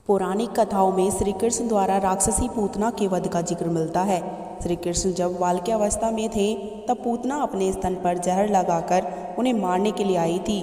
पौराणिक कथाओं में श्री कृष्ण द्वारा राक्षसी पूतना के वध का जिक्र मिलता है। श्री कृष्ण जब बाल्यावस्था में थे तब पूतना अपने स्तन पर जहर लगाकर उन्हें मारने के लिए आई थी,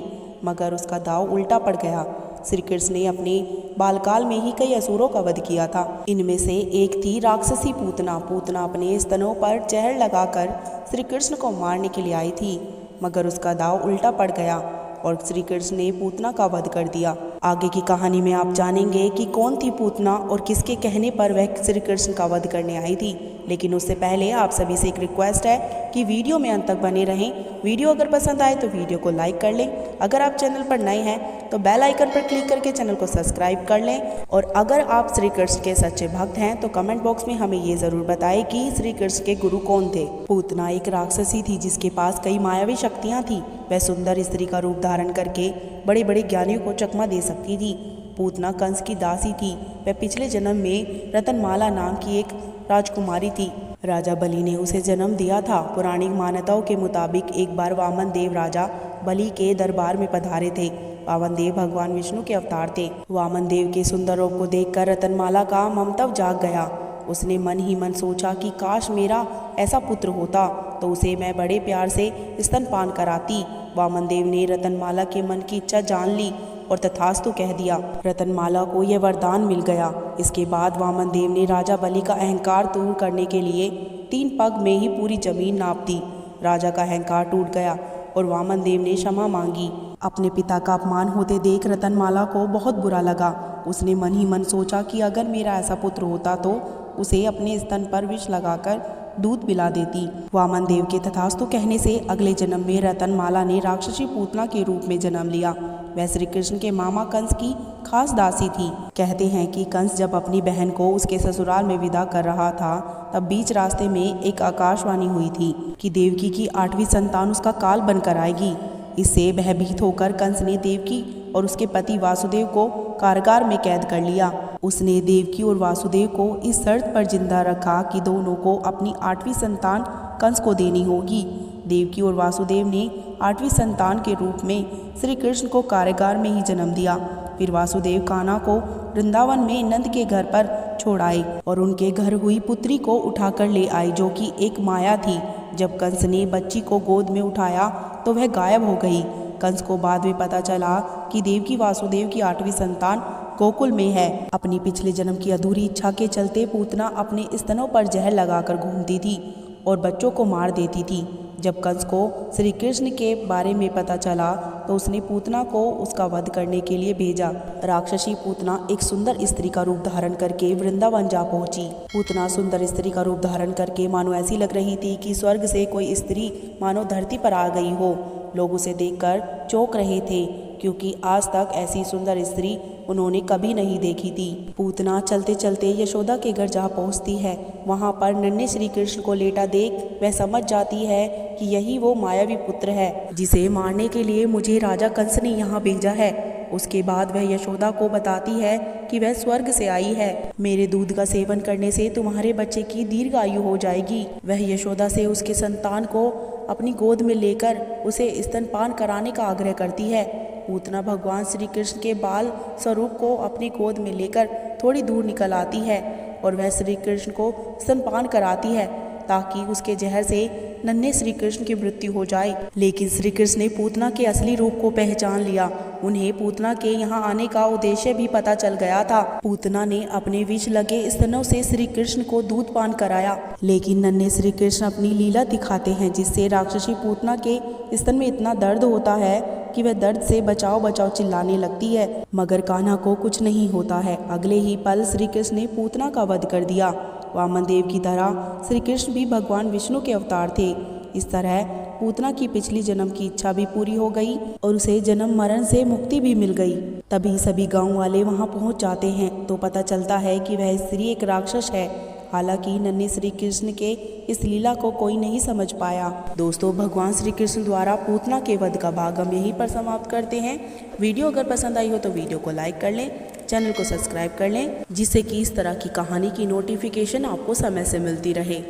मगर उसका दांव उल्टा पड़ गया। श्री कृष्ण ने अपने बालकाल में ही कई असुरों का वध किया था। इनमें से एक थी राक्षसी पूतना। पूतना अपने स्तनों पर जहर लगाकर श्री कृष्ण को मारने के लिए आई थी, मगर उसका दांव उल्टा पड़ गया और श्री कृष्ण ने पूतना का वध कर दिया। आगे की कहानी में आप जानेंगे कि कौन थी पूतना और किसके कहने पर वह श्री कृष्ण का वध करने आई थी। लेकिन उससे पहले आप सभी से एक रिक्वेस्ट है कि वीडियो में अंत तक बने रहें। वीडियो अगर पसंद आए तो वीडियो को लाइक कर लें। अगर आप चैनल पर नए हैं तो बेल आइकन पर क्लिक करके चैनल को सब्सक्राइब कर लें। और अगर आप श्री कृष्ण के सच्चे भक्त हैं तो कमेंट बॉक्स में हमें ये जरूर बताएं कि श्री कृष्ण के गुरु कौन थे। पूतना एक राक्षसी थी जिसके पास कई मायावी शक्तियाँ थी। वह सुंदर स्त्री का रूप धारण करके बड़े बड़े ज्ञानियों को चकमा दे सकती थी। पूतना कंस की दासी थी। वह पिछले जन्म में रतनमाला नाम की एक राजकुमारी थी। राजा बलि ने उसे जन्म दिया था। पौराणिक मान्यताओं के मुताबिक एक बार वामन देव राजा बलि के दरबार में पधारे थे। वामन देव भगवान विष्णु के अवतार थे। वामन देव के सुंदर रूप को देखकर रतनमाला का ममत्व जाग गया। उसने मन ही मन सोचा कि काश मेरा ऐसा पुत्र होता तो उसे मैं बड़े प्यार से स्तनपान कराती। वामन देव ने रतनमाला के मन की इच्छा जान ली और तथास्तु कह दिया। रतनमाला को यह वरदान मिल गया। इसके बाद वामन देव ने राजा बलि का अहंकार दूर करने के लिए 3 पग में ही पूरी जमीन नाप दी। राजा का अहंकार टूट गया और वामन देव ने क्षमा मांगी। अपने पिता का अपमान होते देख रतनमाला को बहुत बुरा लगा। उसने मन ही मन सोचा कि अगर मेरा ऐसा पुत्र होता तो उसे अपने स्तन पर विष लगाकर दूध पिला देती। वामन देव के तथास्तु कहने से अगले जन्म में रतनमाला ने राक्षसी पूतना के रूप में जन्म लिया। वह श्री कृष्ण के मामा कंस की खास दासी थी। कहते हैं कि कंस जब अपनी बहन को उसके ससुराल में विदा कर रहा था तब बीच रास्ते में एक आकाशवाणी हुई थी कि देवकी की 8वीं संतान उसका काल बनकर आएगी। इससे भयभीत होकर कंस ने देवकी और उसके पति वासुदेव को कारागार में कैद कर लिया। उसने देवकी और वासुदेव को इस शर्त पर जिंदा रखा कि दोनों को अपनी 8वीं संतान कंस को देनी होगी। देवकी और वासुदेव ने 8वीं संतान के रूप में श्री कृष्ण को कारागार में ही जन्म दिया। फिर वासुदेव कान्हा को वृंदावन में नंद के घर पर छोड़ आए और उनके घर हुई पुत्री को उठाकर ले आए, जो कि एक माया थी। जब कंस ने बच्ची को गोद में उठाया तो वह गायब हो गई। कंस को बाद में पता चला कि देवकी वासुदेव की 8वीं संतान गोकुल में है। अपनी पिछले जन्म की अधूरी इच्छा के चलते पूतना अपने स्तनों पर जहर लगाकर घूमती थी और बच्चों को मार देती थी। जब कंस को श्री कृष्ण के बारे में पता चला तो उसने पूतना को उसका वध करने के लिए भेजा। राक्षसी पूतना एक सुंदर स्त्री का रूप धारण करके वृंदावन जा पहुंची। पूतना सुंदर स्त्री का रूप धारण करके मानो ऐसी लग रही थी कि स्वर्ग से कोई स्त्री मानो धरती पर आ गई हो। लोग उसे देखकर चौंक रहे थे क्योंकि आज तक ऐसी सुंदर स्त्री उन्होंने कभी नहीं देखी थी। पूतना चलते चलते यशोदा के घर जा पहुंचती है। वहां पर नन्हे श्री कृष्ण को लेटा देख वह समझ जाती है कि यही वो मायावी पुत्र है जिसे मारने के लिए मुझे राजा कंस ने यहाँ भेजा है। उसके बाद वह यशोदा को बताती है कि वह स्वर्ग से आई है। मेरे दूध का सेवन करने से तुम्हारे बच्चे की दीर्घ आयु हो जाएगी। वह यशोदा से उसके संतान को अपनी गोद में लेकर उसे स्तनपान कराने का आग्रह करती है। पूतना भगवान श्री कृष्ण के बाल स्वरूप को अपनी गोद में लेकर थोड़ी दूर निकल आती है और वह श्री कृष्ण को स्तनपान कराती है ताकि उसके जहर से नन्हे श्री कृष्ण की मृत्यु हो जाए। लेकिन श्री कृष्ण ने पूतना के असली रूप को पहचान लिया। उन्हें पूतना के यहाँ आने का उद्देश्य भी पता चल गया था। पूतना ने अपने विष लगे स्तनों से श्री कृष्ण को दूध पान कराया। लेकिन नन्हे श्री कृष्ण अपनी लीला दिखाते हैं जिससे राक्षसी पूतना के स्तन में इतना दर्द होता है कि वह दर्द से बचाओ बचाओ चिल्लाने लगती है, मगर कान्हा को कुछ नहीं होता है। अगले ही पल श्री कृष्ण ने पूतना का वध कर दिया। वामन देव की तरह श्री कृष्ण भी भगवान विष्णु के अवतार थे। इस तरह पूतना की पिछली जन्म की इच्छा भी पूरी हो गई और उसे जन्म मरण से मुक्ति भी मिल गई। तभी सभी गांव वाले वहां पहुंच जाते हैं तो पता चलता है कि वह स्त्री एक राक्षस है। हालांकि नन्हे श्री कृष्ण के इस लीला को कोई नहीं समझ पाया। दोस्तों, भगवान श्री कृष्ण द्वारा पूतना के वध का भाग हम यहीं पर समाप्त करते हैं। वीडियो अगर पसंद आई हो तो वीडियो को लाइक कर लें, चैनल को सब्सक्राइब कर लें, जिससे कि इस तरह की कहानी की नोटिफिकेशन आपको समय से मिलती रहे।